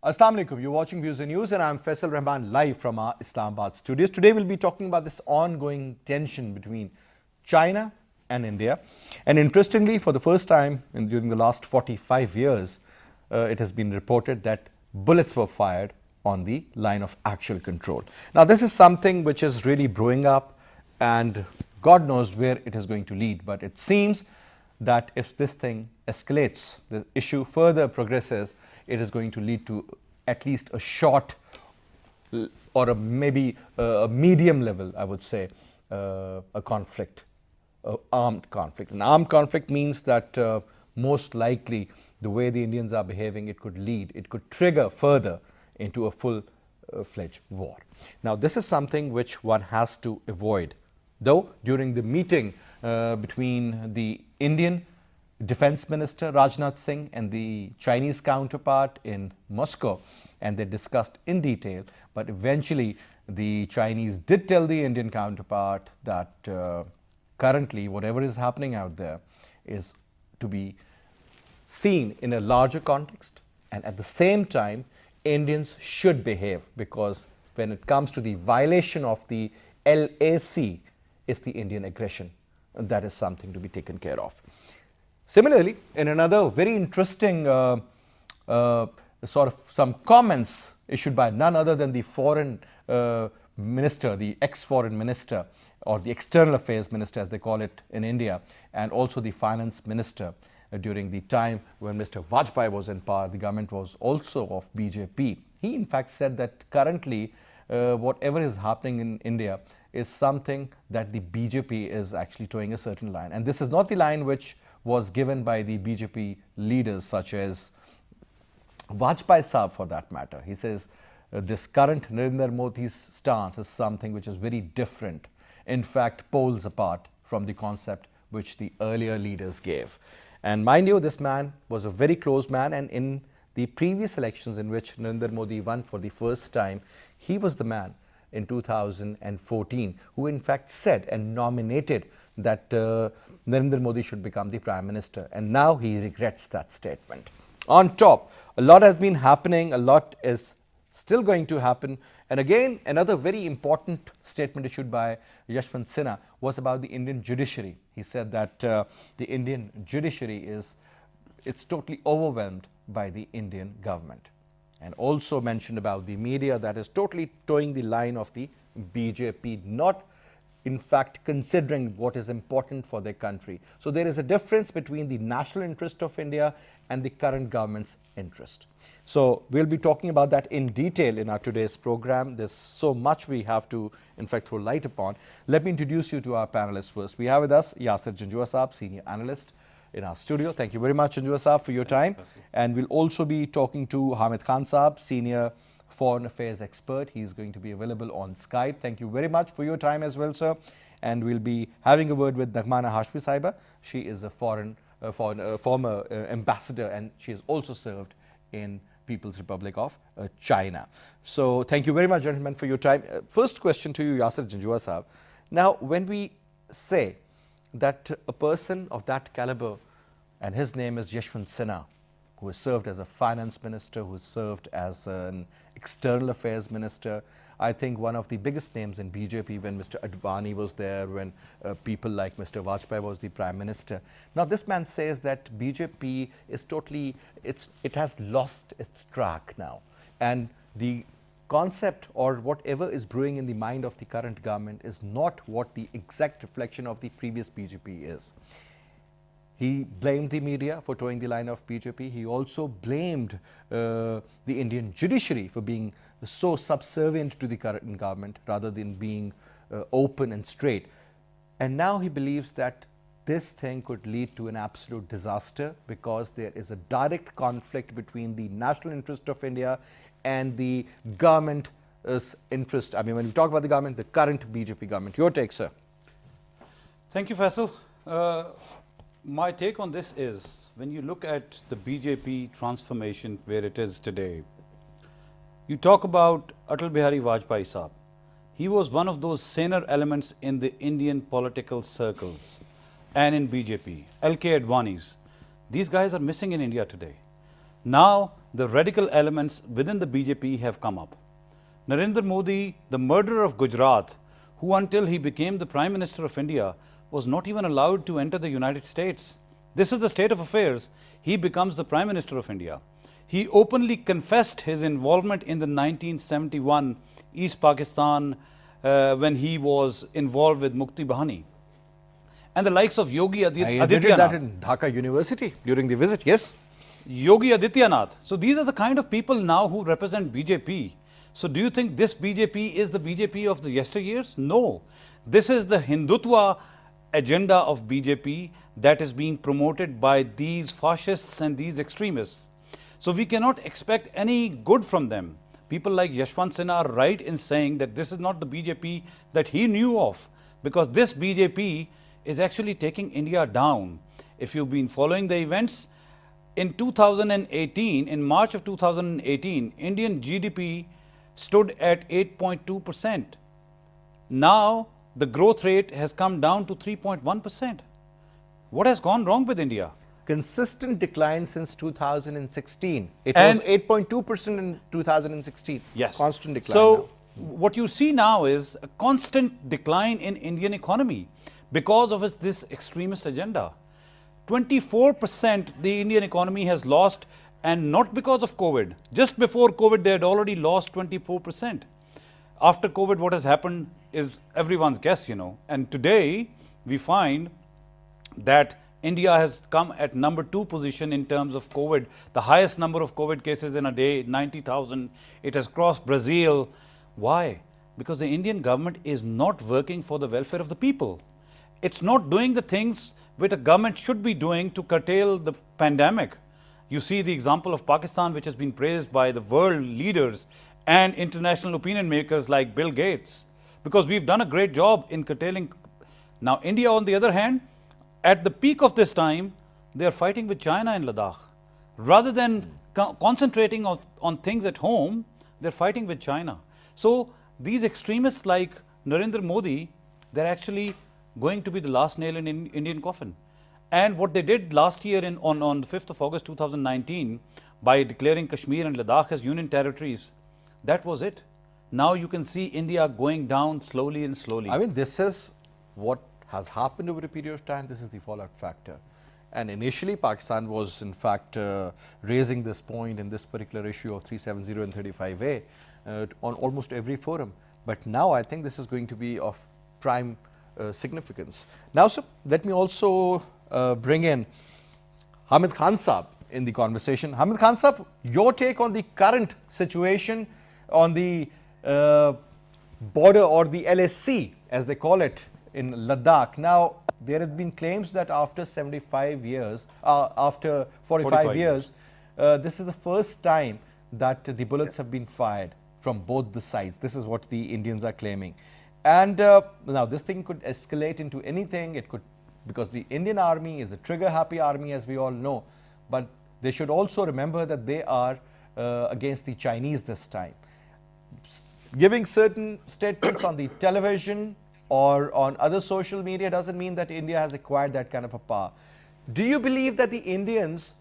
Assalamu alaikum. You're watching Views and News, and I'm Faisal Rahman live from our Islamabad studios. Today we'll be talking about this ongoing tension between China and India. And interestingly, for the first time during the last 45 years, it has been reported that bullets were fired on the line of actual control. Now, this is something which is really brewing up, and God knows where it is going to lead. But it seems that if this thing escalates, the issue further progresses, it is going to lead to at least a short or maybe a medium level, I would say, a conflict, armed conflict. An armed conflict means that most likely the way the Indians are behaving, it could trigger further into a full-fledged war. Now, this is something which one has to avoid. Though during the meeting between the Indian Defense Minister Rajnath Singh and the Chinese counterpart in Moscow, and they discussed in detail, but eventually the Chinese did tell the Indian counterpart that currently whatever is happening out there is to be seen in a larger context, and at the same time Indians should behave, because when it comes to the violation of the LAC, is the Indian aggression, and that is something to be taken care of. Similarly, in another very interesting sort of some comments issued by none other than the foreign minister, the ex-foreign minister, or the external affairs minister as they call it in India, and also the finance minister during the time when Mr. Vajpayee was in power, the government was also of BJP. He in fact said that currently whatever is happening in India is something that the BJP is actually towing a certain line. And this is not the line which was given by the BJP leaders such as Vajpayee Saab for that matter. He says this current Narendra Modi's stance is something which is very different, in fact poles apart from the concept which the earlier leaders gave. And mind you, this man was a very close man, and in the previous elections in which Narendra Modi won for the first time, he was the man in 2014 who in fact said and nominated that Narendra Modi should become the Prime Minister, and now he regrets that statement. On top, a lot has been happening, a lot is still going to happen, and again another very important statement issued by Yashwant Sinha was about the Indian judiciary. He said that the Indian judiciary it's totally overwhelmed by the Indian government, and also mentioned about the media that is totally towing the line of the BJP, not in fact considering what is important for their country. So there is a difference between the national interest of India and the current government's interest. So we'll be talking about that in detail in our today's program. There's so much we have to in fact throw light upon. Let me introduce you to our panelists first. We have with us Yasir Janjua Saab, senior analyst in our studio. Thank you very much, Janjua Saab, for your time. And we'll also be talking to Hamid Khan Saab, senior foreign affairs expert. He's going to be available on Skype. Thank you very much for your time as well, sir. And we'll be having a word with Nagmana Hashmi Saiba. She is a former ambassador, and she has also served in People's Republic of China. So thank you very much, gentlemen, for your time. First question to you, Yasir Janjua Saab. Now, when we say that a person of that caliber, and his name is Yashwant Sinha, who has served as a finance minister, who has served as an external affairs minister, I think one of the biggest names in BJP when Mr. Advani was there, when people like Mr. Vajpayee was the prime minister. Now this man says that BJP is totally, it has lost its track now, and the concept or whatever is brewing in the mind of the current government is not what the exact reflection of the previous BJP is. He blamed the media for towing the line of BJP. He also blamed the Indian judiciary for being so subservient to the current government rather than being open and straight. And now he believes that this thing could lead to an absolute disaster, because there is a direct conflict between the national interest of India and the government's interest. I mean, when we talk about the government, the current BJP government. Your take, sir. Thank you, Faisal. My take on this is, when you look at the BJP transformation where it is today, you talk about Atal Bihari Vajpayee Saab. He was one of those saner elements in the Indian political circles and in BJP. LK Advanis. These guys are missing in India today. Now, the radical elements within the BJP have come up. Narendra Modi, the murderer of Gujarat, who until he became the Prime Minister of India was not even allowed to enter the United States. This is the state of affairs. He becomes the Prime Minister of India. He openly confessed his involvement in the 1971 East Pakistan when he was involved with Mukti Bahani. And the likes of Yogi I admitted that Adityanath. in Dhaka University during the visit, yes. Yogi Adityanath. So these are the kind of people now who represent BJP. So do you think this BJP is the BJP of the yesteryears? No. This is the Hindutva agenda of BJP that is being promoted by these fascists and these extremists. So we cannot expect any good from them. People like Yashwant Sinha are right in saying that this is not the BJP that he knew of, because this BJP is actually taking India down. If you've been following the events, in 2018, in March of 2018, Indian GDP stood at 8.2%. Now the growth rate has come down to 3.1%. What has gone wrong with India? Consistent decline since 2016. It And- was 8.2% in 2016. Yes. Constant decline. So now. what you see now is a constant decline in Indian economy because of this extremist agenda. 24% the Indian economy has lost, and not because of COVID. Just before COVID, they had already lost 24%. After COVID, what has happened is everyone's guess, And today, we find that India has come at number 2 position in terms of COVID, the highest number of COVID cases in a day, 90,000. It has crossed Brazil. Why? Because the Indian government is not working for the welfare of the people. It's not doing the things which a government should be doing to curtail the pandemic. You see the example of Pakistan, which has been praised by the world leaders and international opinion makers like Bill Gates, because we've done a great job in curtailing. Now, India, on the other hand, at the peak of this time, they are fighting with China in Ladakh. Rather than concentrating on things at home, they're fighting with China. So these extremists like Narendra Modi, they're actually going to be the last nail in Indian coffin. And what they did last year on the 5th of August 2019 by declaring Kashmir and Ladakh as union territories, that was it. Now you can see India going down slowly and slowly. I mean, this is what has happened over a period of time. This is the fallout factor. And initially, Pakistan was in fact raising this point in this particular issue of 370 and 35A on almost every forum. But now I think this is going to be of prime significance. Now, sir, let me also bring in Hamid Khan Saab in the conversation. Hamid Khan Saab, your take on the current situation on the border, or the LSC as they call it, in Ladakh. Now, there have been claims that after 75 years, after 45 years, this is the first time that the bullets have been fired from both the sides. This is what the Indians are claiming. And now this thing could escalate into anything. It could, because the Indian army is a trigger-happy army, as we all know. But they should also remember that they are against the Chinese this time. Giving certain statements on the television or on other social media doesn't mean that India has acquired that kind of a power. Do you believe that the Indians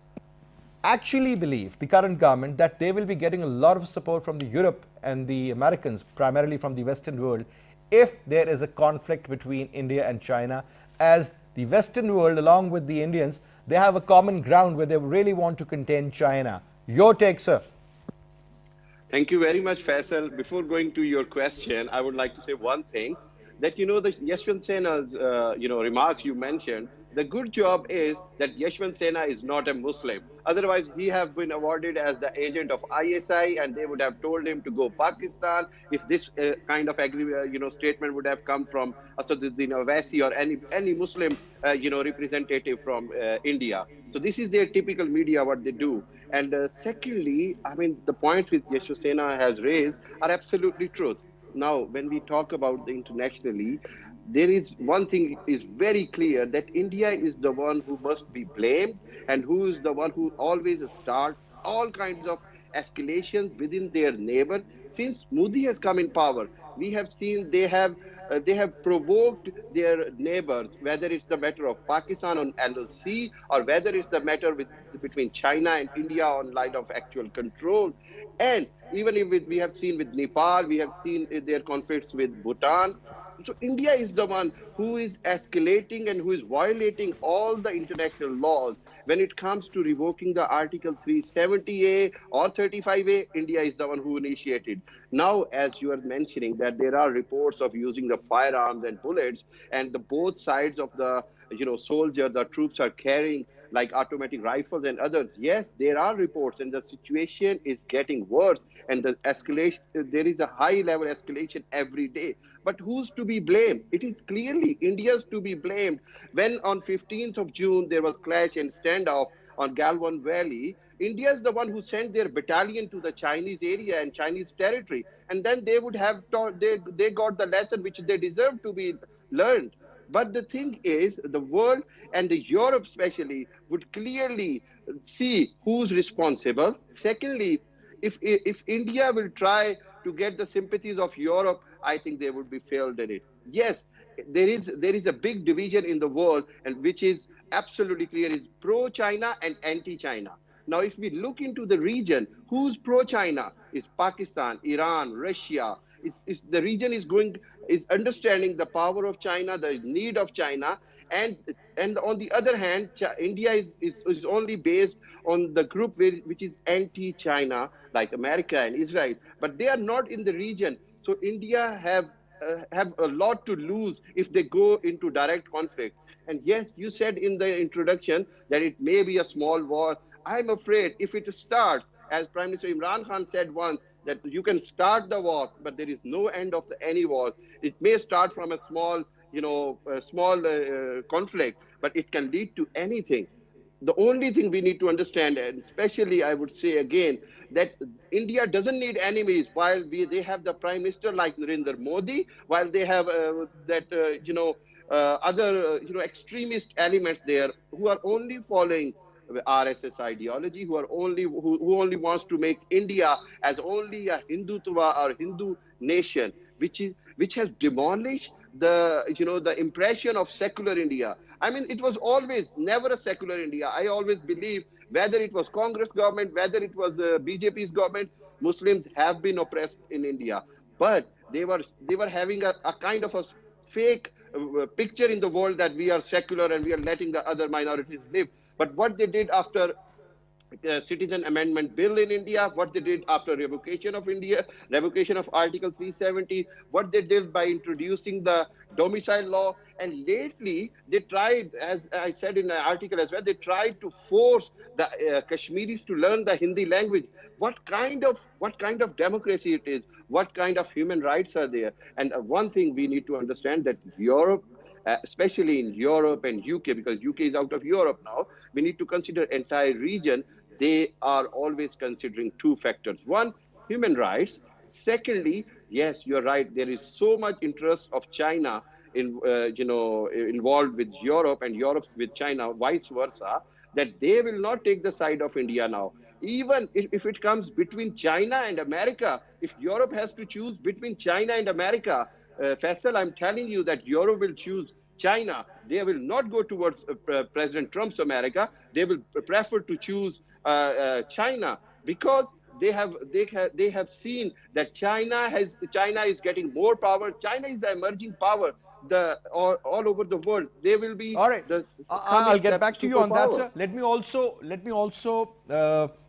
actually believe, the current government, that they will be getting a lot of support from the Europe and the Americans, primarily from the Western world, if there is a conflict between India and China, as the Western world, along with the Indians, they have a common ground where they really want to contain China? Your take, sir. Thank you very much, Faisal. Before going to your question, I would like to say one thing, that, the Yashwant Sinha's, remarks you mentioned. The good job is that Yashwant Sinha is not a Muslim. Otherwise, he have been awarded as the agent of ISI, and they would have told him to go Pakistan if this kind of statement would have come from Asaduddin Owaisi or any Muslim representative from India. So this is their typical media, what they do. And secondly, I mean, the points which Yashwant Sinha has raised are absolutely true. Now, when we talk about the internationally, there is one thing is very clear, that India is the one who must be blamed, and who is the one who always start all kinds of escalations within their neighbor. Since Modi has come in power, we have seen they have they have provoked their neighbors, whether it's the matter of Pakistan on LOC or whether it's the matter between China and India on line of actual control. And even if we have seen with Nepal, we have seen their conflicts with Bhutan. So India is the one who is escalating and who is violating all the international laws. When it comes to revoking the Article 370A or 35A, India is the one who initiated. Now, as you are mentioning, that there are reports of using the firearms and bullets, and the both sides of the soldiers, the troops are carrying like automatic rifles and others. Yes, there are reports, and the situation is getting worse. And the escalation, there is a high level escalation every day. But who's to be blamed? It is clearly India's to be blamed. When on 15th of June there was clash and standoff on Galwan Valley, India is the one who sent their battalion to the Chinese area and Chinese territory, and then they would have taught, they got the lesson which they deserve to be learned. But the thing is, the world and the Europe especially would clearly see who's responsible. Secondly, if India will try to get the sympathies of Europe, I think they would be failed in it. Yes, there is a big division in the world, and which is absolutely clear is pro-China and anti-China. Now, if we look into the region, who's pro-China is Pakistan, Iran, Russia. The region is understanding the power of China, the need of China, and on the other hand, India is only based on the group which is anti-China, like America and Israel, but they are not in the region. So India have a lot to lose if they go into direct conflict. And yes, you said in the introduction that it may be a small war. I'm afraid if it starts, as Prime Minister Imran Khan said once, that you can start the war, but there is no end of any war. It may start from a small, conflict, but it can lead to anything. The only thing we need to understand, and especially I would say again, that India doesn't need enemies. While they have the Prime Minister like Narendra Modi, while they have other extremist elements there who are only following RSS ideology, who only wants to make India as only a Hindutva or Hindu nation, which has demolished the impression of secular India. I mean, it was always never a secular India. I always believe whether it was Congress government, whether it was BJP's government, Muslims have been oppressed in India, but they were having a kind of a fake picture in the world that we are secular and we are letting the other minorities live. But what they did after citizen amendment bill in India, what they did after revocation of Article 370, what they did by introducing the domicile law, and lately they tried, as I said in the article as well, they tried to force the Kashmiris to learn the Hindi language. What kind of democracy it is? What kind of human rights are there? And one thing we need to understand that Europe, especially in Europe and UK, because UK is out of Europe now, we need to consider entire region. They are always considering two factors. One, human rights. Secondly, yes, you're right. There is so much interest of China involved with Europe and Europe with China, vice versa, that they will not take the side of India now. Even if it comes between China and America, if Europe has to choose between China and America, Faisal, I'm telling you that Europe will choose China. They will not go towards President Trump's America. They will prefer to choose China, because they have seen that China is getting more power. China is the emerging power all over the world. They will be all right. I'll get back to you on that, sir. Let me also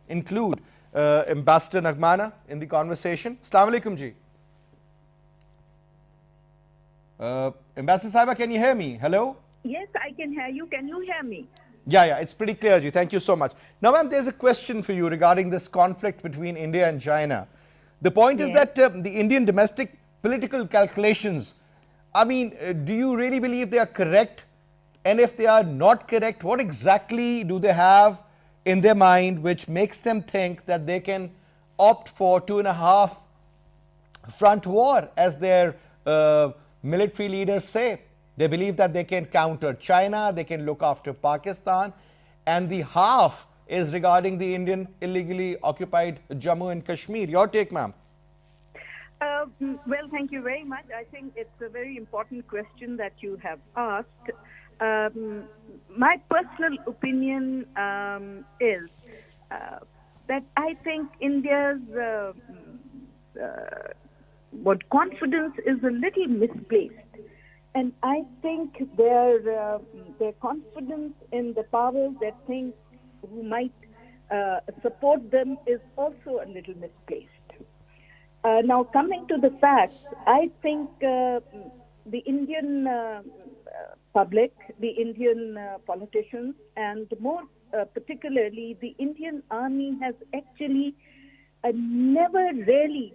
include Ambassador Nagmana in the conversation. Assalamu alaikum ji. Ambassador Saiba, can you hear me? Hello? Yes, I can hear you. Can you hear me? Yeah, it's pretty clear, ji. Thank you so much. Now, ma'am, there's a question for you regarding this conflict between India and China. The point is that the Indian domestic political calculations, I mean, do you really believe they are correct? And if they are not correct, what exactly do they have in their mind which makes them think that they can opt for 2.5 front war, as their military leaders say? They believe that they can counter China, they can look after Pakistan, and the half is regarding the Indian illegally occupied Jammu and Kashmir. Your take, ma'am? Well, thank you very much. I think it's a very important question that you have asked. My personal opinion is that I think India's what confidence is a little misplaced, and I think their confidence in the powers that think who might support them is also a little misplaced. Now, coming to the facts, I think the Indian public, the Indian politicians, and more particularly the Indian army has actually never really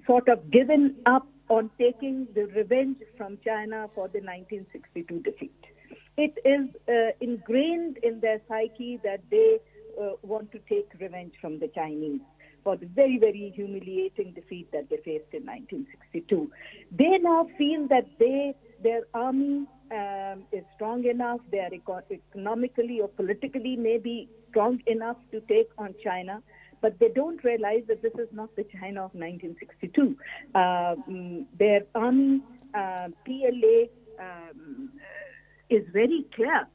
sort of given up on taking the revenge from China for the 1962 defeat. It is ingrained in their psyche that they want to take revenge from the Chinese for the very, very humiliating defeat that they faced in 1962. They now feel that their army is strong enough, they are economically or politically maybe strong enough to take on China, but they don't realize that this is not the China of 1962. Their army, PLA, is very clear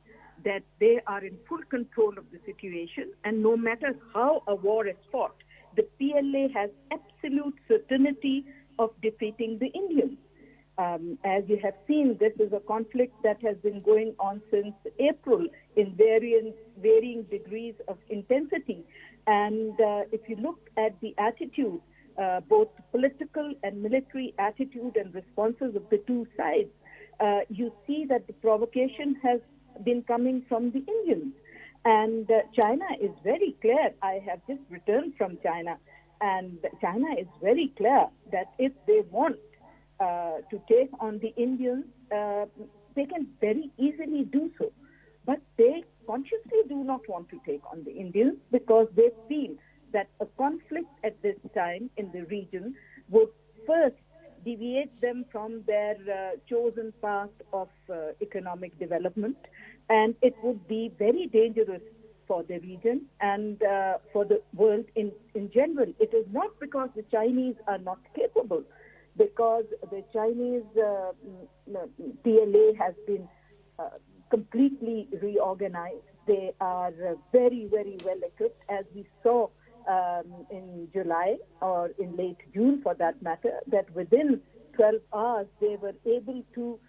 that they are in full control of the situation, and no matter how a war is fought, the PLA has absolute certainty of defeating the Indians. As you have seen, this is a conflict that has been going on since April in varying degrees of intensity. And if you look at the attitude, both political and military attitude and responses of the two sides, you see that the provocation has been coming from the Indians. And China is very clear. I have just returned from China, and China is very clear that if they want to take on the Indians, they can very easily do so. But they consciously do not want to take on the Indians because they feel that a conflict at this time in the region would first deviate them from their chosen path of economic development, and it would be very dangerous for the region and for the world in general. It is not because the Chinese are not capable, because the Chinese PLA has been completely reorganized. They are very, very well equipped, as we saw in July or in late June for that matter, that within 12 hours they were able to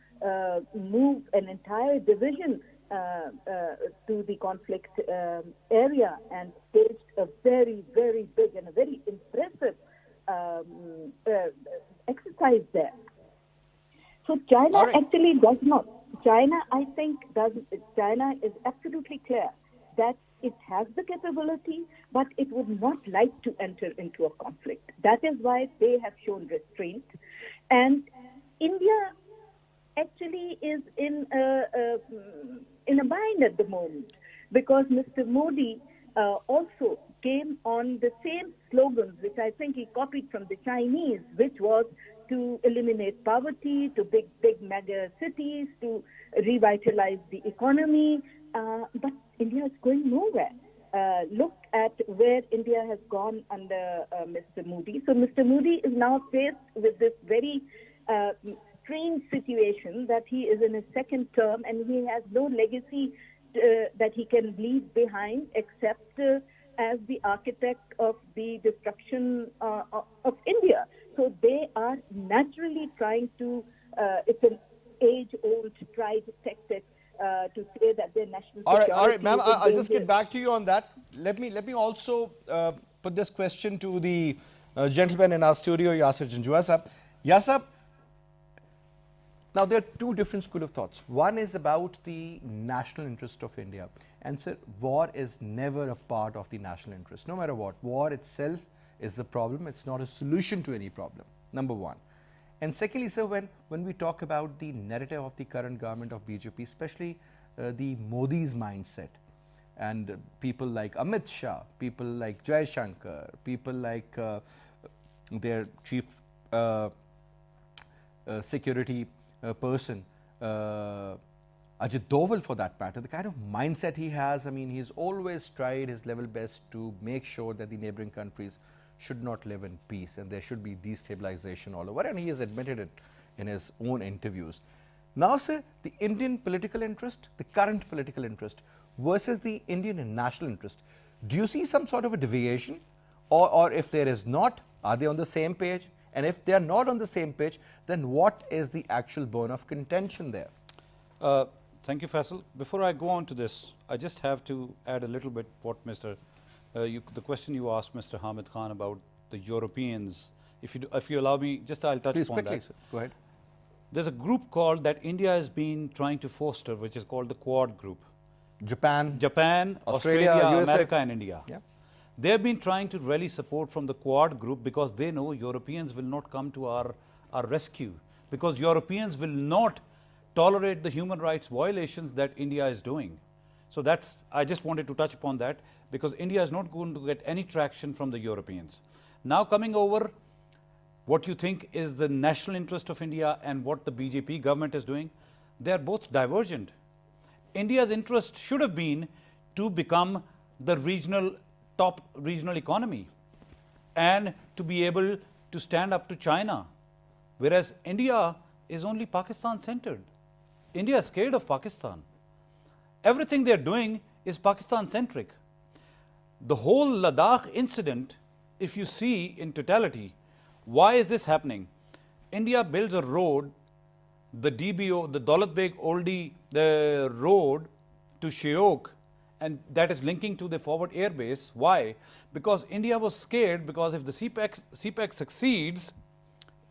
move an entire division to the conflict area and staged a very, very big and a very impressive exercise there. So China actually does not. China, I think, China is absolutely clear that it has the capability, but it would not like to enter into a conflict. That is why they have shown restraint. And India actually is in a bind at the moment, because Mr. Modi also came on the same slogans, which I think he copied from the Chinese, which was to eliminate poverty, to big mega cities, to revitalize the economy. But India is going nowhere. Look at where India has gone under Mr. Modi. So Mr. Modi is now faced with this very strange situation that he is in his second term and he has no legacy that he can leave behind except as the architect of the destruction of India. So they are naturally trying to, it's an age-old tried tactic to say that their national security. All right, ma'am. I'll just get back to you on that. Let me also put this question to the gentleman in our studio, Yasir Janjua. Yasir, now there are two different school of thoughts. One is about the national interest of India, and sir, war is never a part of the national interest, no matter what. War itself is the problem. It's not a solution to any problem. Number one. And secondly, sir, when we talk about the narrative of the current government of BJP, especially the Modi's mindset, and people like Amit Shah, people like Jai Shankar, people like their chief security person, Ajit Doval for that matter, the kind of mindset he has, I mean, he's always tried his level best to make sure that the neighboring countries should not live in peace and there should be destabilization all over, and he has admitted it in his own interviews. Now, sir, the Indian political interest, the current political interest versus the Indian national interest, do you see some sort of a deviation? Or if there is not, are they on the same page? And if they are not on the same page, then what is the actual bone of contention there? Thank you, Faisal. Before I go on to this, I just have to add a little bit what the question you asked Mr. Hamid Khan about the Europeans. If you allow me, I'll touch Please, upon quickly, that. sir. Go ahead. There's a group called that India has been trying to foster, which is called the Quad Group. Japan, Australia, USA. America, and India. Yeah. They have been trying to rally support from the Quad Group because they know Europeans will not come to our rescue, because Europeans will not tolerate the human rights violations that India is doing. So I just wanted to touch upon that, because India is not going to get any traction from the Europeans. Now, coming over what you think is the national interest of India and what the BJP government is doing, they are both divergent. India's interest should have been to become the top regional economy and to be able to stand up to China, whereas India is only Pakistan centered. India is scared of Pakistan. Everything they're doing is Pakistan centric. The whole Ladakh incident, if you see in totality, why is this happening? India builds a road, the DBO, the Daulat Beg Oldie, the road to Shiok, and that is linking to the forward air base. Why? Because India was scared, because if the CPEC succeeds,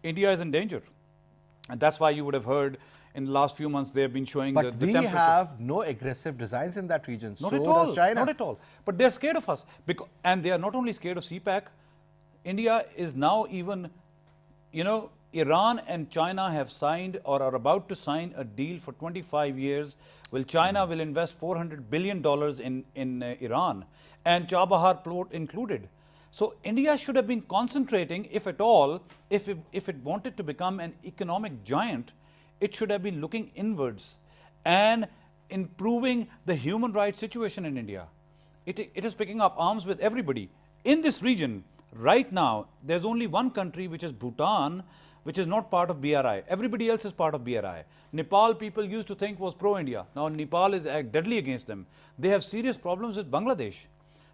India is in danger. And that's why you would have heard in the last few months they have been showing the temperature. But we have no aggressive designs in that region. Not so at all. does China. Not at all. But they're scared of us. And they are not only scared of CPEC, India is now even, Iran and China have signed or are about to sign a deal for 25 years. Well, China will invest $400 billion in Iran, and Chabahar port included. So India should have been concentrating, if at all, if it wanted to become an economic giant, it should have been looking inwards and improving the human rights situation in India. It is picking up arms with everybody. In this region, right now, there's only one country, which is Bhutan, which is not part of BRI. Everybody else is part of BRI. Nepal, people used to think, was pro-India. Now Nepal is deadly against them. They have serious problems with Bangladesh.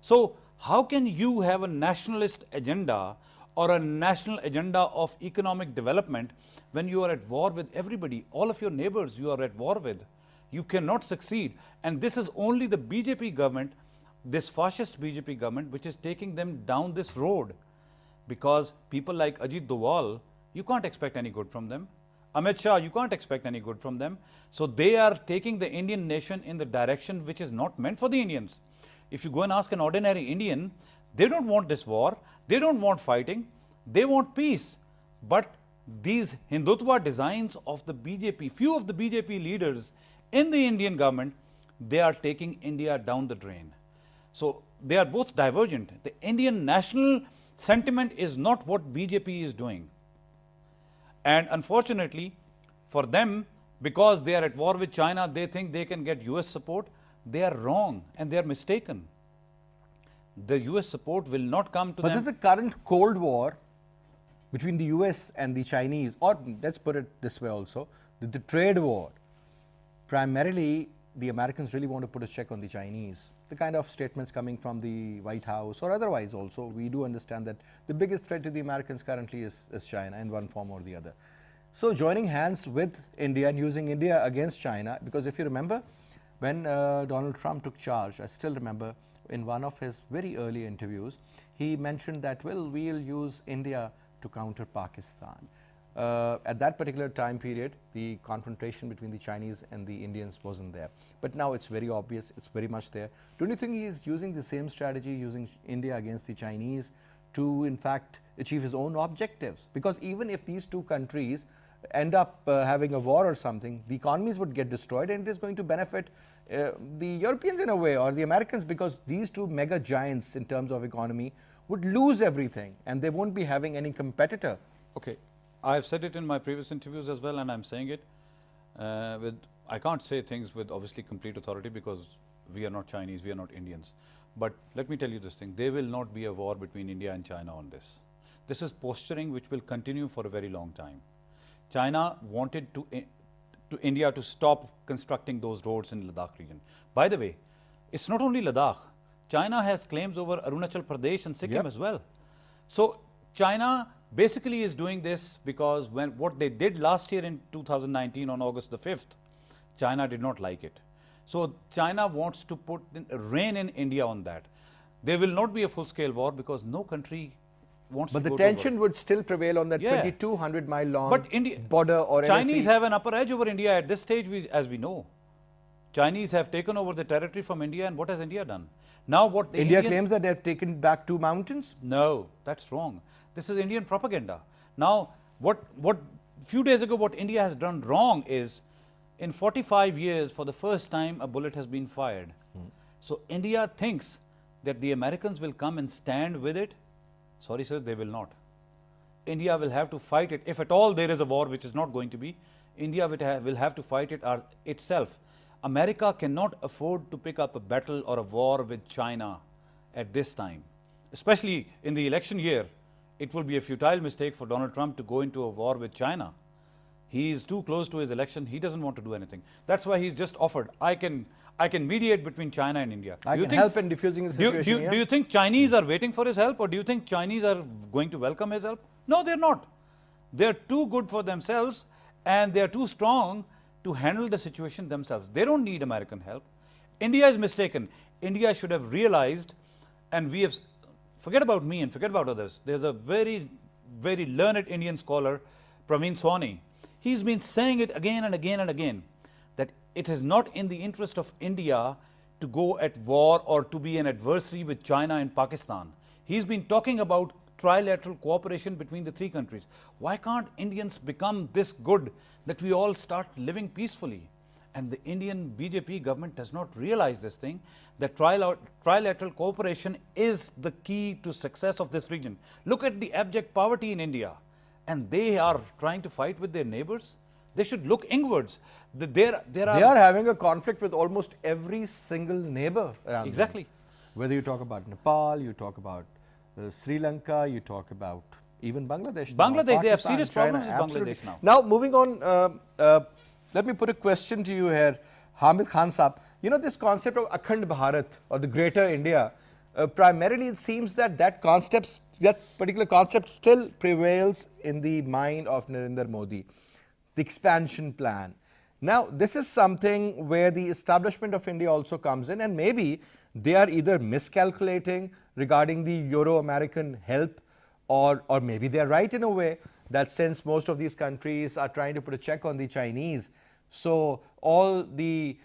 So how can you have a nationalist agenda or a national agenda of economic development when you are at war with everybody? All of your neighbors you are at war with. You cannot succeed. And this is only the BJP government, this fascist BJP government, which is taking them down this road. Because people like Ajit Doval, you can't expect any good from them. Amit Shah, you can't expect any good from them. So they are taking the Indian nation in the direction which is not meant for the Indians. If you go and ask an ordinary Indian, they don't want this war, they don't want fighting, they want peace. But these Hindutva designs of the BJP, few of the BJP leaders in the Indian government, they are taking India down the drain. So they are both divergent. The Indian national sentiment is not what BJP is doing. And unfortunately for them, because they are at war with China, they think they can get US support. They are wrong and they are mistaken. The US support will not come to them. But is the current Cold War between the US and the Chinese, or let's put it this way also, the trade war, primarily the Americans really want to put a check on the Chinese. The kind of statements coming from the White House or otherwise also, we do understand that the biggest threat to the Americans currently is China in one form or the other. So joining hands with India and using India against China, because if you remember, when Donald Trump took charge, I still remember in one of his very early interviews, he mentioned that, well, we'll use India to counter Pakistan. At that particular time period, the confrontation between the Chinese and the Indians wasn't there. But now it's very obvious, it's very much there. Don't you think he is using the same strategy, using India against the Chinese to, in fact, achieve his own objectives? Because even if these two countries end up having a war or something, the economies would get destroyed, and it is going to benefit the Europeans in a way, or the Americans, because these two mega giants in terms of economy would lose everything and they won't be having any competitor. Okay, I've said it in my previous interviews as well, and I'm saying it with I can't say things with obviously complete authority because we are not Chinese, we are not Indians. But let me tell you this thing, there will not be a war between India and China on this. This is posturing which will continue for a very long time. China wanted to India to stop constructing those roads in Ladakh region. By the way, it's not only Ladakh. China has claims over Arunachal Pradesh and Sikkim as well. So China basically is doing this because what they did last year in 2019 on August the 5th, China did not like it. So China wants to put rein in India on that. There will not be a full-scale war because no country wants But to the go to war. tension would still prevail on that Yeah. 2,200 mile long But India, border or Chinese LSE. have an upper edge over India at this stage, as we know. Chinese have taken over the territory from India, and what has India done? Now what the India Indian- claims that they have taken back 2 mountains. No, that's wrong. This is Indian propaganda. Now, what few days ago, what India has done wrong is, in 45 years, for the first time, a bullet has been fired. So India thinks that the Americans will come and stand with it. Sorry, sir, they will not. India will have to fight it. If at all there is a war, which is not going to be, India will have to fight it itself. America cannot afford to pick up a battle or a war with China at this time. Especially in the election year, it will be a futile mistake for Donald Trump to go into a war with China. He is too close to his election. He doesn't want to do anything. That's why he's just offered, I can mediate between China and India. I Do you can think- help in diffusing the situation here. do you think Chinese are waiting for his help, or do you think Chinese are going to welcome his help? No, they're not. They're too good for themselves, and they're too strong to handle the situation themselves. They don't need American help. India is mistaken. India should have realized, and we have, forget about me and forget about others. There's a very, very learned Indian scholar, Praveen Sawhney. He's been saying it again and again and again, that it is not in the interest of India to go at war or to be an adversary with China and Pakistan. He's been talking about trilateral cooperation between the three countries. Why can't Indians become this good that we all start living peacefully? And the Indian BJP government does not realize this thing, that trilateral cooperation is the key to success of this region. Look at the abject poverty in India, and they are trying to fight with their neighbors. They should look inwards. They are having a conflict with almost every single neighbor around them. Exactly. Whether you talk about Nepal, you talk about Sri Lanka, you talk about even Bangladesh. Bangladesh, they have Pakistan, serious China, problems with absolutely. Bangladesh now. Now, moving on, let me put a question to you here, Hamid Khan Saab. You know, this concept of Akhand Bharat or the Greater India, primarily it seems that that particular concept still prevails in the mind of Narendra Modi, the expansion plan. Now, this is something where the establishment of India also comes in, and maybe they are either miscalculating regarding the Euro-American help, or maybe they are right in a way that since most of these countries are trying to put a check on the Chinese, so all the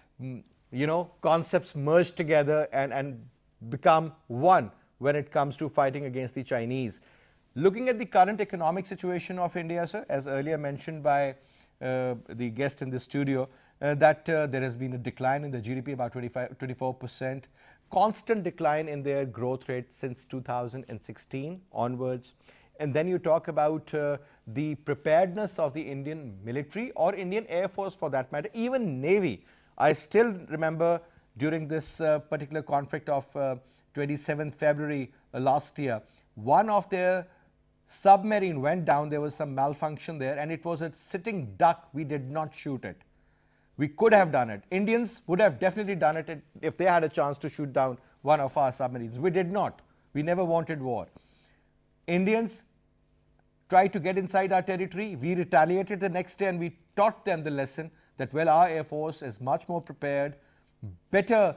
concepts merge together and become one when it comes to fighting against the Chinese. Looking at the current economic situation of India, sir, as earlier mentioned by the guest in the studio, that there has been a decline in the GDP, about 24%, constant decline in their growth rate since 2016 onwards. And then you talk about the preparedness of the Indian military or Indian Air Force for that matter, even Navy. I still remember during this particular conflict of 27th February last year, one of their submarine went down. There was some malfunction there, and it was a sitting duck. We did not shoot it. We could have done it. Indians would have definitely done it if they had a chance to shoot down one of our submarines. We did not. We never wanted war. Indians tried to get inside our territory. We retaliated the next day, and we taught them the lesson that, well, our Air Force is much more prepared, better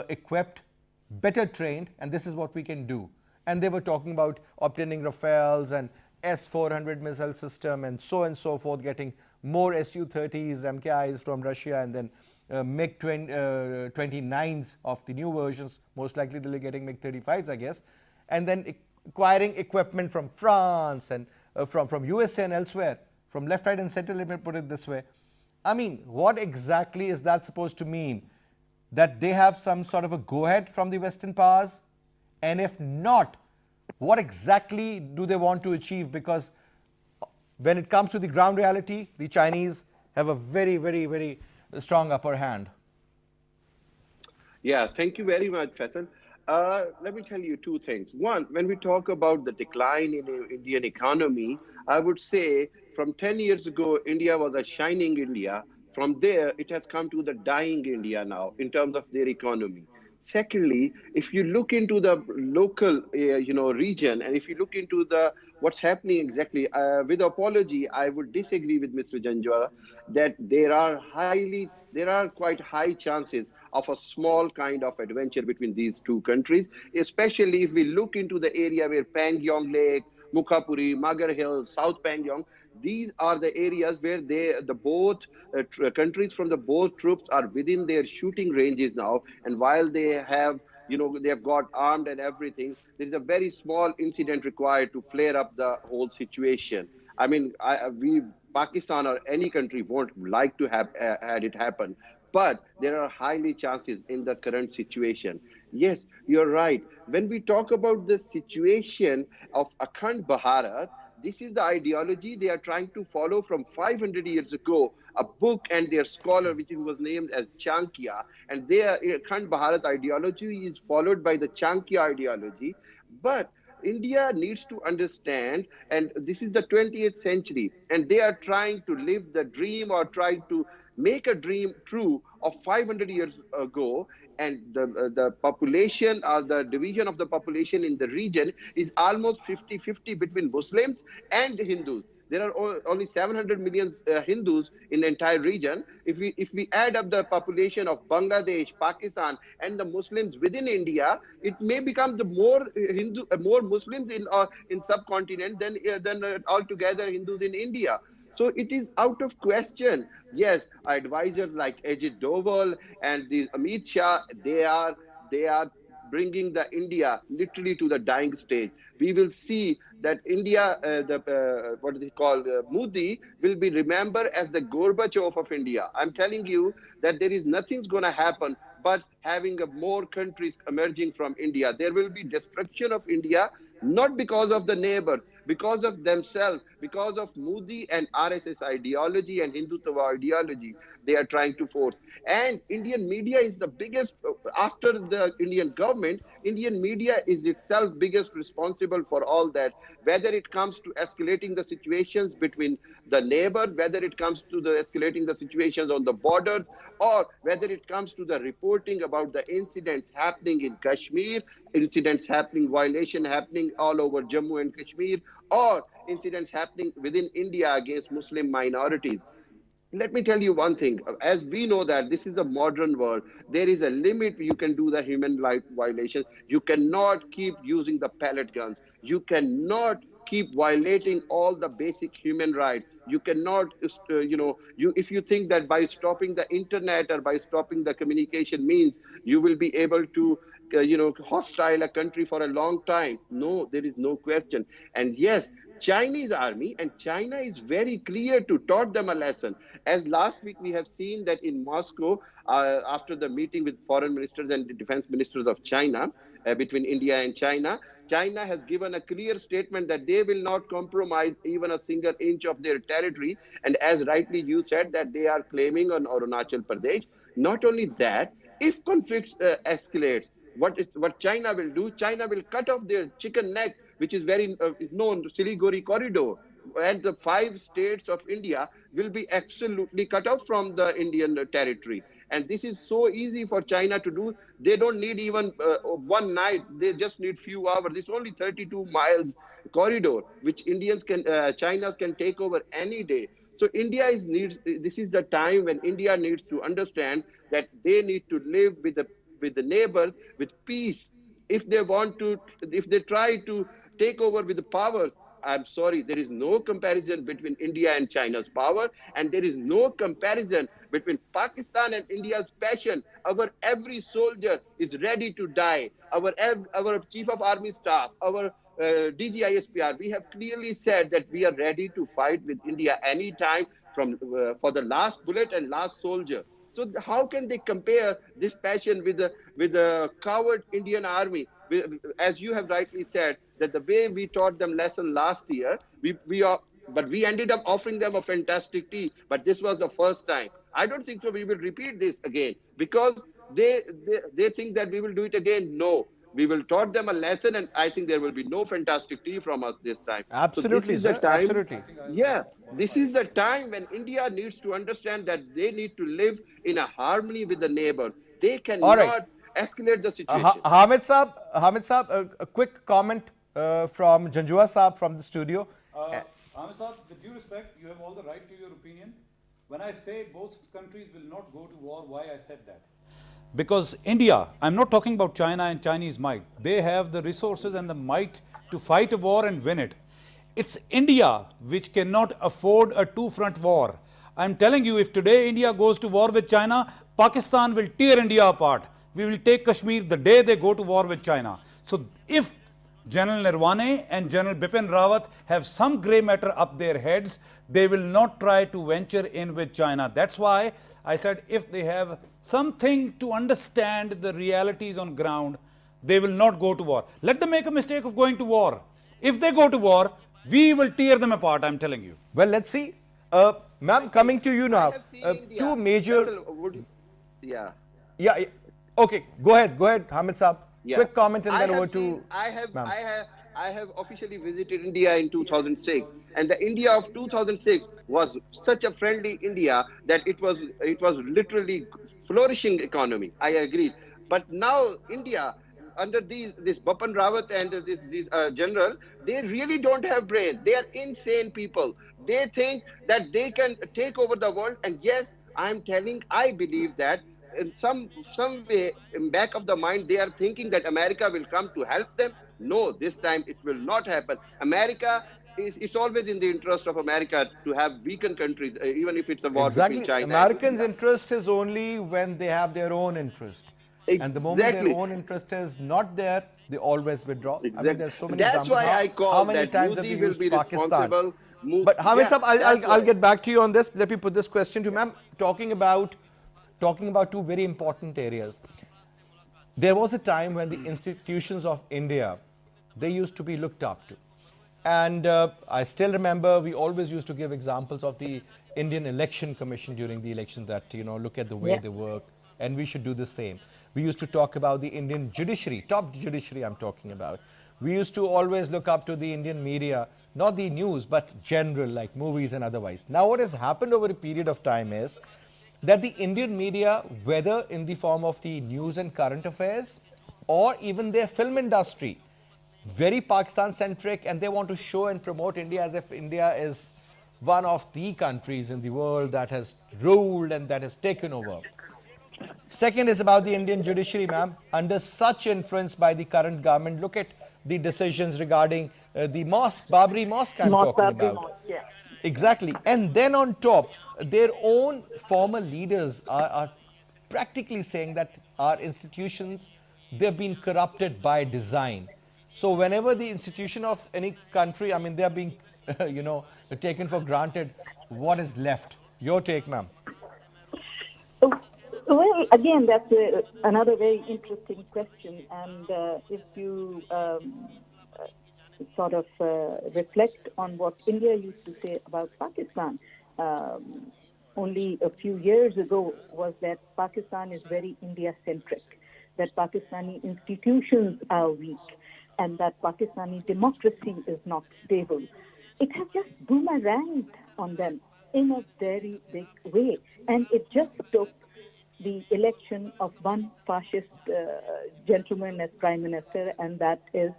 equipped, better trained, and this is what we can do. And they were talking about obtaining Rafales and S-400 missile system and so forth, getting more Su-30s, MKIs from Russia, and then MiG-29s of the new versions. Most likely they'll be getting MiG-35s, I guess. And then acquiring equipment from France and from USA and elsewhere, from left, right, and center, let me put it this way. I mean, what exactly is that supposed to mean? That they have some sort of a go-ahead from the Western powers? And if not, what exactly do they want to achieve? Because when it comes to the ground reality, the Chinese have a very, very, very a strong upper hand? Yeah, thank you very much, Faisal. Let me tell you two things. One, when we talk about the decline in the Indian economy, I would say from 10 years ago, India was a shining India. From there, it has come to the dying India now in terms of their economy. Secondly, if you look into the local, region, and if you look into the what's happening exactly, with apology, I would disagree with Mr. Janjwala that there are quite high chances of a small kind of adventure between these two countries, especially if we look into the area where Pangyong Lake, Mukhapuri, Magar Hill, South Pangyong, these are the areas where the both countries from the both troops are within their shooting ranges now. And while they have got armed and everything, there is a very small incident required to flare up the whole situation. I mean, we Pakistan or any country won't like to have had it happen, but there are highly chances in the current situation. Yes, you're right. When we talk about the situation of Akhand Bharat, this is the ideology they are trying to follow from 500 years ago. A book and their scholar, which was named as Chankya, and their Akhand Bharat ideology is followed by the Chankya ideology. But India needs to understand, and this is the 20th century, and they are trying to live the dream or trying to make a dream true of 500 years ago. And the population or the division of the population in the region is almost 50-50 between Muslims and Hindus. There are only 700 million Hindus in the entire region. If we add up the population of Bangladesh, Pakistan, and the Muslims within India, it may become the more Muslims in subcontinent than altogether Hindus in India. So it is out of question. Yes, advisors like Ajit Doval and the Amit Shah, they are bringing the India literally to the dying stage. We will see that India, what do they call, Modi, will be remembered as the Gorbachev of India. I'm telling you that there is nothing's going to happen but having more countries emerging from India. There will be destruction of India, not because of the neighbor, because of themselves, because of Modi and RSS ideology and Hindutva ideology they are trying to force. And Indian media is the biggest, after the Indian government, Indian media is itself biggest responsible for all that, whether it comes to escalating the situations between the neighbor, whether it comes to the escalating the situations on the borders, or whether it comes to the reporting about the incidents happening in Kashmir, incidents happening, violation happening all over Jammu and Kashmir, or incidents happening within India against Muslim minorities. Let me tell you one thing. As we know that this is a modern world, there is a limit you can do the human rights violations. You cannot keep using the pellet guns. You cannot keep violating all the basic human rights. You cannot, you if you think that by stopping the internet or by stopping the communication means you will be able to, hostile a country for a long time. No, there is no question. And yes, Chinese army and China is very clear to taught them a lesson. As last week we have seen that in Moscow, after the meeting with foreign ministers and the defense ministers of China, between India and China, China has given a clear statement that they will not compromise even a single inch of their territory. And as rightly you said, that they are claiming on Arunachal Pradesh. Not only that, if conflicts escalate, what China will do? China will cut off their chicken neck, which is very known, Siliguri corridor, and the 5 states of India will be absolutely cut off from the Indian territory. And this is so easy for China to do. They don't need even one night. They just need few hours. This only 32 miles corridor, which China can take over any day. So India is needs. This is the time when India needs to understand that they need to live with the neighbors with peace. If they try to take over with the powers, I'm sorry, there is no comparison between India and China's power, and there is no comparison between Pakistan and India's passion. Our every soldier is ready to die. Our chief of army staff, our DGISPR, we have clearly said that we are ready to fight with India anytime for the last bullet and last soldier. So how can they compare this passion with the coward Indian army? As you have rightly said, that the way we taught them lesson last year, but we ended up offering them a fantastic tea. But this was the first time. I don't think so. We will repeat this again because they think that we will do it again. No, we will taught them a lesson, and I think there will be no fantastic tea from us this time. So this Absolutely, is the sir. time. Absolutely. Yeah, this is the time when India needs to understand that they need to live in a harmony with the neighbor. They All right. cannot escalate the situation. Hamid Saab, a quick comment from Janjua Saab from the studio. Ahmed Saab, with due respect, you have all the right to your opinion. When I say both countries will not go to war, why I said that? Because India, I'm not talking about China and Chinese might. They have the resources and the might to fight a war and win it. It's India which cannot afford a two-front war. I'm telling you, if today India goes to war with China, Pakistan will tear India apart. We will take Kashmir the day they go to war with China. So if General Nirwane and General Bipin Rawat have some grey matter up their heads, they will not try to venture in with China. That's why I said if they have something to understand the realities on ground, they will not go to war. Let them make a mistake of going to war. If they go to war, we will tear them apart, I'm telling you. Well, let's see. Ma'am, coming to you I now. have seen Two India. major. Faisal, yeah. Yeah. Okay, go ahead, Hamid Saab. Yeah. Quick comment and I then have over seen, to ma'am. I have officially visited India in 2006, and the India of 2006 was such a friendly India that it was literally flourishing economy. I agreed, but now India under this Bapan Rawat and this general, they really don't have brain. They are insane people. They think that they can take over the world, and yes, I believe that in some way in back of the mind they are thinking that America will come to help them. No, this time it will not happen. America is, it's always in the interest of America to have weakened countries, even if it's a war between Exactly. China and Americans' India. interest is only when they have their own interest. And the moment their Exactly. own interest is not there, they always withdraw. I mean, Exactly. there's so many That's examples. why I How call many that times have we Modi will used be Pakistan? responsible. But Hamid Yeah, Saab, that's I'll why. get back to you on this. Let me put this question to ma'am. Talking about two very important areas. There was a time when the institutions of India, they used to be looked up to. And I still remember we always used to give examples of the Indian Election Commission during the election that, look at the way Yeah. they work, and we should do the same. We used to talk about the Indian judiciary, top judiciary I'm talking about. We used to always look up to the Indian media, not the news, but general, like movies and otherwise. Now, what has happened over a period of time is that the Indian media, whether in the form of the news and current affairs or even their film industry, very Pakistan centric, and they want to show and promote India as if India is one of the countries in the world that has ruled and that has taken over. Second is about the Indian judiciary, ma'am. Under such influence by the current government, look at the decisions regarding the mosque, Babri Mosque, I'm Not talking Babri about. Mosque, yeah. Exactly. And then on top, their own former leaders are practically saying that our institutions, they've been corrupted by design. So whenever the institution of any country, I mean, they're being, taken for granted, what is left? Your take, ma'am. Oh, well, again, that's another very interesting question. And if you sort of reflect on what India used to say about Pakistan, only a few years ago was that Pakistan is very India-centric, that Pakistani institutions are weak, and that Pakistani democracy is not stable. It has just boomeranged on them in a very big way. And it just took the election of one fascist gentleman as prime minister, and that is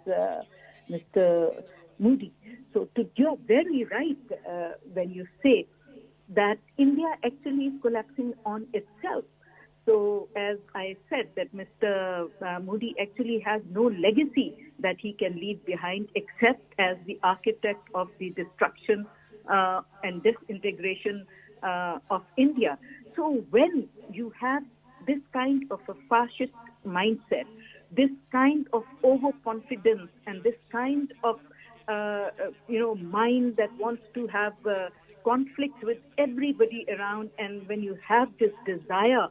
Mr. Modi. So you're very right when you say that India actually is collapsing on itself. So as I said, that Mr. Modi actually has no legacy that he can leave behind except as the architect of the destruction and disintegration of India. So when you have this kind of a fascist mindset, this kind of overconfidence, and this kind of mind that wants to have conflict with everybody around, and when you have this desire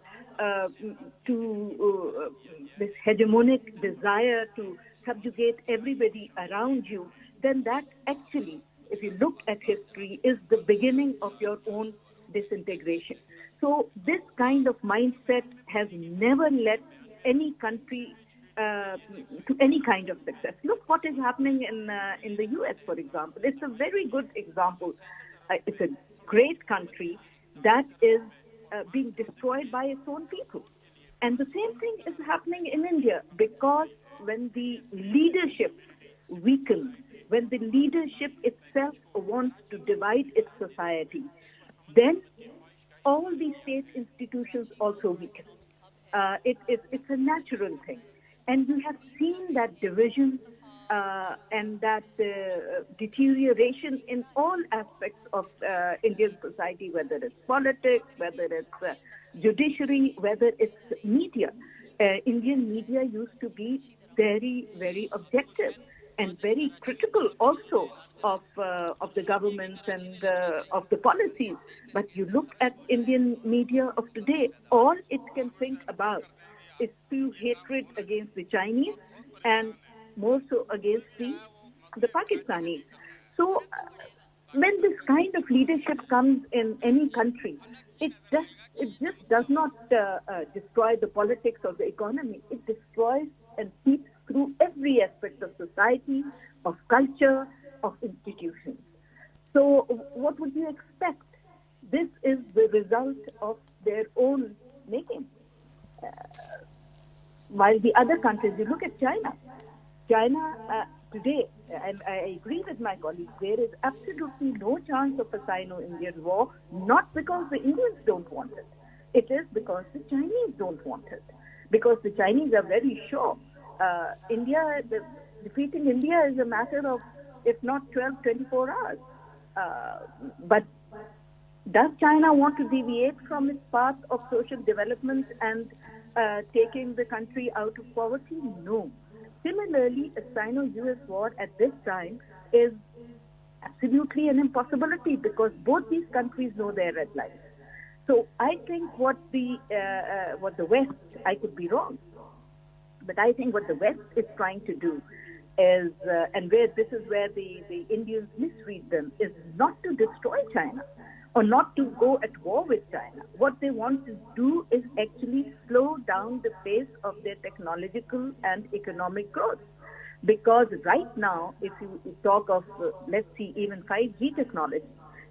this hegemonic desire to subjugate everybody around you, then that actually, if you look at history, is the beginning of your own disintegration. So this kind of mindset has never led any country to any kind of success. Look what is happening in the U.S., for example. It's a very good example. It's a great country that is being destroyed by its own people. And the same thing is happening in India, because when the leadership weakens, when the leadership itself wants to divide its society, then all these state institutions also weaken. It's a natural thing. And we have seen that division and that deterioration in all aspects of Indian society, whether it's politics, whether it's judiciary, whether it's media. Indian media used to be very, very objective and very critical also of the governments and of the policies. But you look at Indian media of today, all it can think about is pure hatred against the Chinese and more so against the Pakistanis. So when this kind of leadership comes in any country, it just does not destroy the politics of the economy. It destroys and seeps through every aspect of society, of culture, of institutions. So what would you expect? This is the result of their own making. While the other countries, you look at China. China today, and I agree with my colleagues, there is absolutely no chance of a Sino-Indian war, not because the Indians don't want it. It is because the Chinese don't want it. Because the Chinese are very sure defeating India is a matter of, if not 12, 24 hours. But does China want to deviate from its path of social development and taking the country out of poverty? No. Similarly, a Sino-US war at this time is absolutely an impossibility, because both these countries know their red lines. So I think what the West, I could be wrong, but I think what the West is trying to do is, and this is where the Indians misread them, is not to destroy China or not to go at war with China. What they want to do is actually slow down the pace of their technological and economic growth. Because right now, if you talk of, let's see, even 5G technology,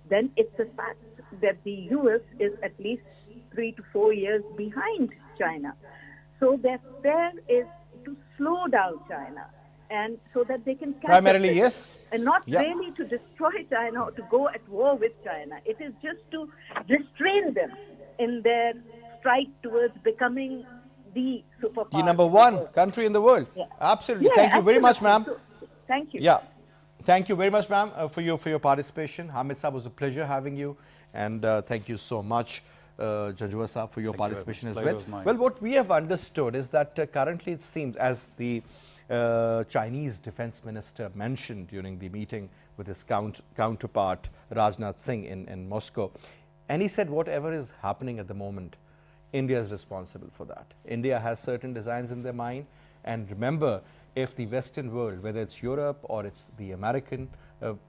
then it's a fact that the US is at least 3 to 4 years behind China. So their fear is to slow down China, and so that they can catch Primarily, up, yes. and not Yeah. really to destroy China or to go at war with China. It is just to restrain them in their strike towards becoming the superpower. The number in the one world. country in the world. Yeah. Absolutely. Yeah, Thank you very much, ma'am. absolutely. So, thank you. Yeah. Thank you very much, ma'am, for your participation. Hamid Saab, was a pleasure having you. And thank you so much, Janjua Saab, for your participation as Pleasure well. was mine. Well, what we have understood is that currently it seems, as the Chinese defense minister mentioned during the meeting with his counterpart, Rajnath Singh, in Moscow, and he said whatever is happening at the moment, India is responsible for that. India has certain designs in their mind. And remember, if the Western world, whether it's Europe or it's the American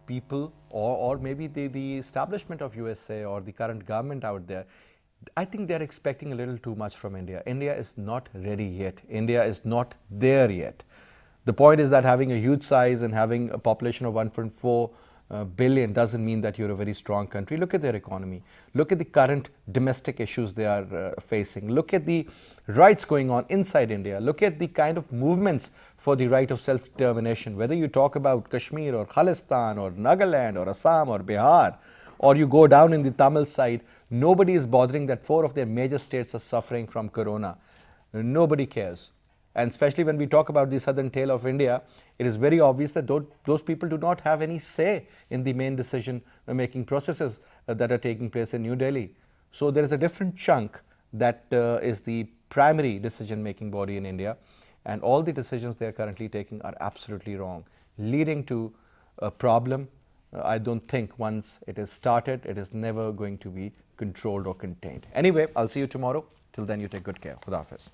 people, or maybe the establishment of USA or the current government out there, I think they're expecting a little too much from India. India is not ready yet. India is not there yet. The point is that having a huge size and having a population of 1.4 billion doesn't mean that you're a very strong country. Look at their economy. Look at the current domestic issues they are facing. Look at the rights going on inside India. Look at the kind of movements for the right of self-determination. Whether you talk about Kashmir or Khalistan or Nagaland or Assam or Bihar, or you go down in the Tamil side, nobody is bothering that 4 of their major states are suffering from corona. Nobody cares. And especially when we talk about the southern tail of India, it is very obvious that those people do not have any say in the main decision-making processes that are taking place in New Delhi. So there is a different chunk that is the primary decision-making body in India, and all the decisions they are currently taking are absolutely wrong, leading to a problem. I don't think once it is started, it is never going to be controlled or contained. Anyway, I'll see you tomorrow. Till then, you take good care. Khuda Hafiz.